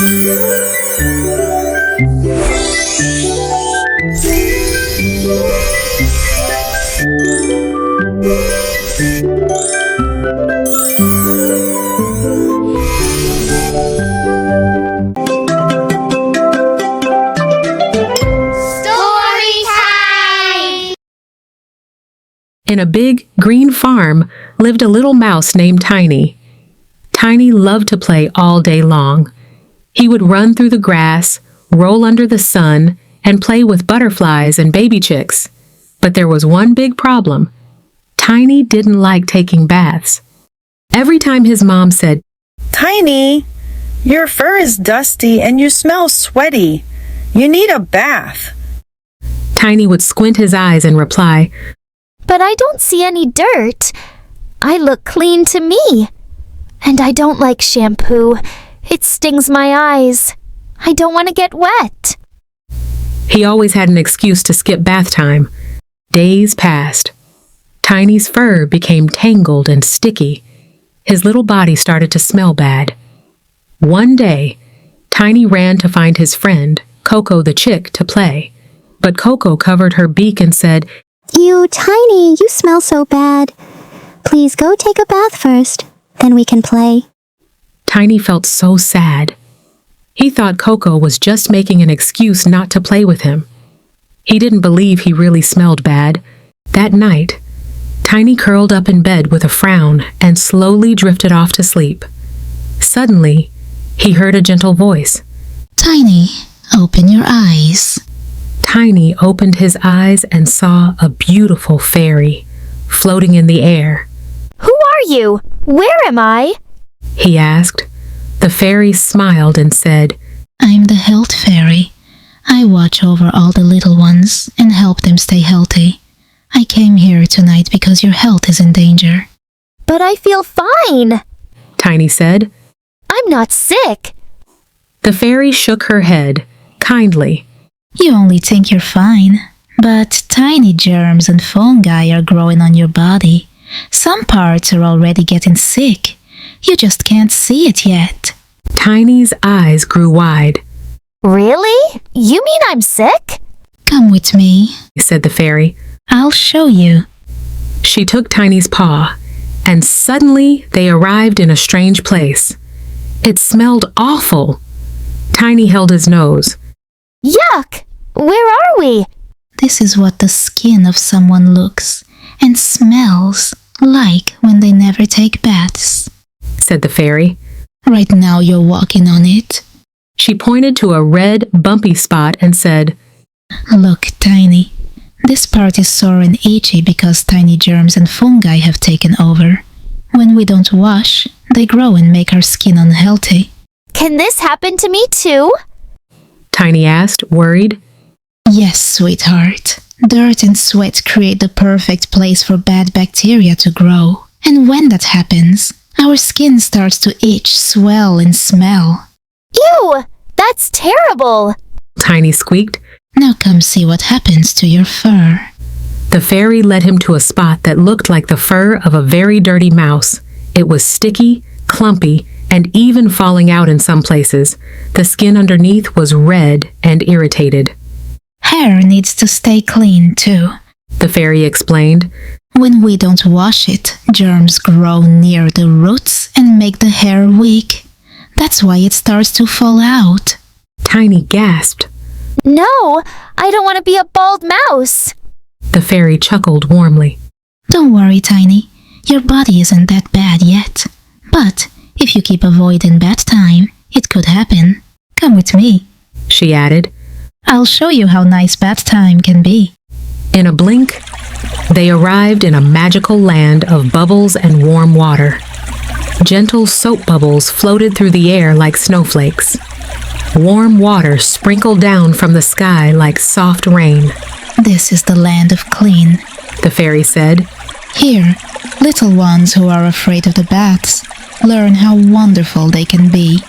In a big, green farm lived a little mouse named Tiny. Tiny loved to play all day long. He would run through the grass, roll under the sun, and play with butterflies and baby chicks. But there was one big problem. Tiny didn't like taking baths. Every time his mom said, "Tiny, your fur is dusty and you smell sweaty. You need a bath." Tiny would squint his eyes and reply, "But I don't see any dirt. I look clean to me. And I don't like shampoo. It stings my eyes. I don't want to get wet." He always had an excuse to skip bath time. Days passed. Tiny's fur became tangled and sticky. His little body started to smell bad. One day, Tiny ran to find his friend, Coco the chick, to play. But Coco covered her beak and said, "You, Tiny, you smell so bad. Please go take a bath first, then we can play." Tiny felt so sad. He thought Coco was just making an excuse not to play with him. He didn't believe he really smelled bad. That night, Tiny curled up in bed with a frown and slowly drifted off to sleep. Suddenly, he heard a gentle voice. "Tiny, open your eyes." Tiny opened his eyes and saw a beautiful fairy floating in the air. "Who are you? Where am I?" he asked. The fairy smiled and said, "I'm the health fairy. I watch over all the little ones and help them stay healthy. I came here tonight because your health is in danger." "But I feel fine. Tiny said. I'm not sick." The fairy shook her head, kindly. "You only think you're fine, but tiny germs and fungi are growing on your body. Some parts are already getting sick. You just can't see it yet." Tiny's eyes grew wide. "Really? You mean I'm sick?" "Come with me," said the fairy. "I'll show you." She took Tiny's paw, and suddenly they arrived in a strange place. It smelled awful. Tiny held his nose. "Yuck! Where are we?" "This is what the skin of someone looks and smells like when they never take baths," said the fairy. "Right now you're walking on it." She pointed to a red, bumpy spot and said, "Look, Tiny, this part is sore and itchy because tiny germs and fungi have taken over. When we don't wash, they grow and make our skin unhealthy." "Can this happen to me too?" Tiny asked, worried. "Yes, sweetheart. Dirt and sweat create the perfect place for bad bacteria to grow. And when that happens, our skin starts to itch, swell, and smell." "Ew! That's terrible!" Tiny squeaked. "Now come see what happens to your fur." The fairy led him to a spot that looked like the fur of a very dirty mouse. It was sticky, clumpy, and even falling out in some places. The skin underneath was red and irritated. "Hair needs to stay clean, too," the fairy explained. "When we don't wash it, germs grow near the roots and make the hair weak. That's why it starts to fall out." Tiny gasped. "No! I don't want to be a bald mouse!" The fairy chuckled warmly. "Don't worry, Tiny. Your body isn't that bad yet. But if you keep avoiding bath time, it could happen. Come with me," she added. "I'll show you how nice bath time can be." In a blink, they arrived in a magical land of bubbles and warm water. Gentle soap bubbles floated through the air like snowflakes. Warm water sprinkled down from the sky like soft rain. "This is the land of clean," the fairy said. "Here, little ones who are afraid of the baths learn how wonderful they can be."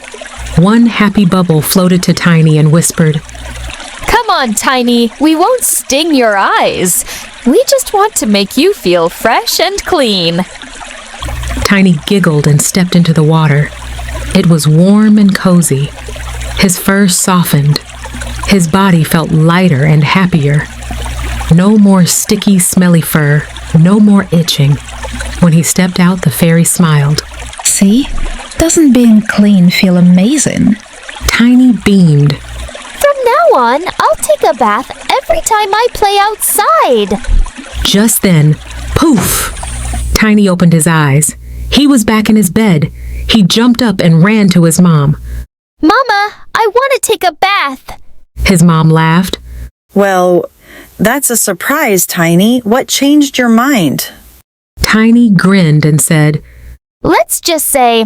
One happy bubble floated to Tiny and whispered, "Come on, Tiny, we won't sting your eyes. We just want to make you feel fresh and clean." Tiny giggled and stepped into the water. It was warm and cozy. His fur softened. His body felt lighter and happier. No more sticky, smelly fur, no more itching. When he stepped out, the fairy smiled. See? Doesn't being clean feel amazing? Tiny beamed. From now on, I'll take a bath every time I play outside. Just then, poof! Tiny opened his eyes. He was back in his bed. He jumped up and ran to his mom. Mama, I want to take a bath. His mom laughed. Well, that's a surprise, Tiny. What changed your mind? Tiny grinned and said, Let's just say,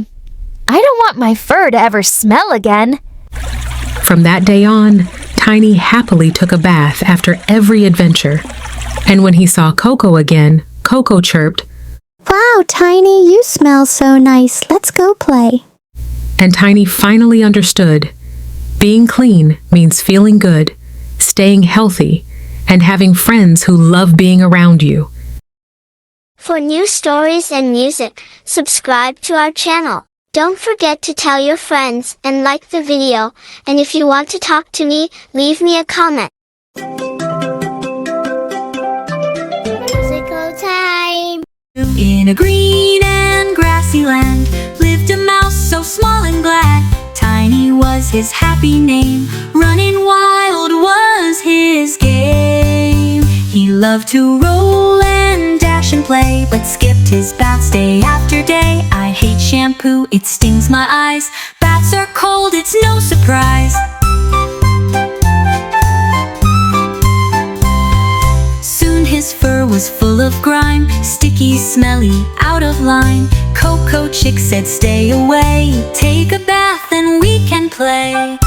I don't want my fur to ever smell again. From that day on, Tiny happily took a bath after every adventure. And when he saw Coco again, Coco chirped, Wow, Tiny, you smell so nice. Let's go play. and Tiny finally understood. Being clean means feeling good, staying healthy, and having friends who love being around you. For new stories and music, subscribe to our channel. Don't forget to tell your friends and like the video, and if you want to talk to me, leave me a comment. Musical time! In a green and grassy land lived a mouse so small and glad. Tiny was his happy name, running wild was his game. He loved to roll and dash and play, but skipped his baths day after day. I hate shampoo, it stings my eyes. Baths are cold, it's no surprise. Soon his fur was full of grime, sticky, smelly, out of line. Coco Chick said, stay away, take a bath and we can play.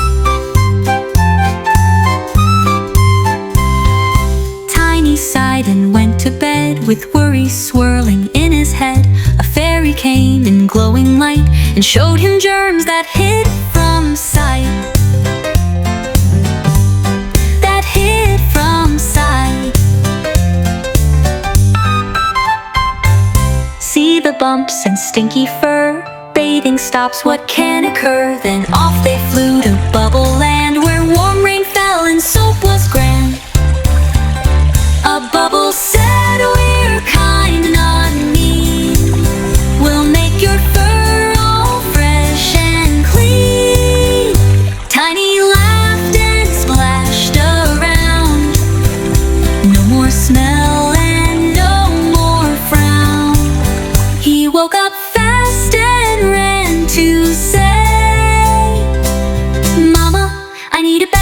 Tiny sighed and went to bed with worries swirling in his head. A fairy came in glowing light and showed him germs that hid from sight. That hid from sight. See the bumps and stinky fur. Bathing stops, what can occur? Then off they flew to Bubble Land, where warm rain fell and soap was grand. A bubble said, we're kind, not mean. We'll make your fur all fresh and clean. Tiny laughed and splashed around. No more smell and no more frown. He woke up fast and ran to say, Mama, I need a bath.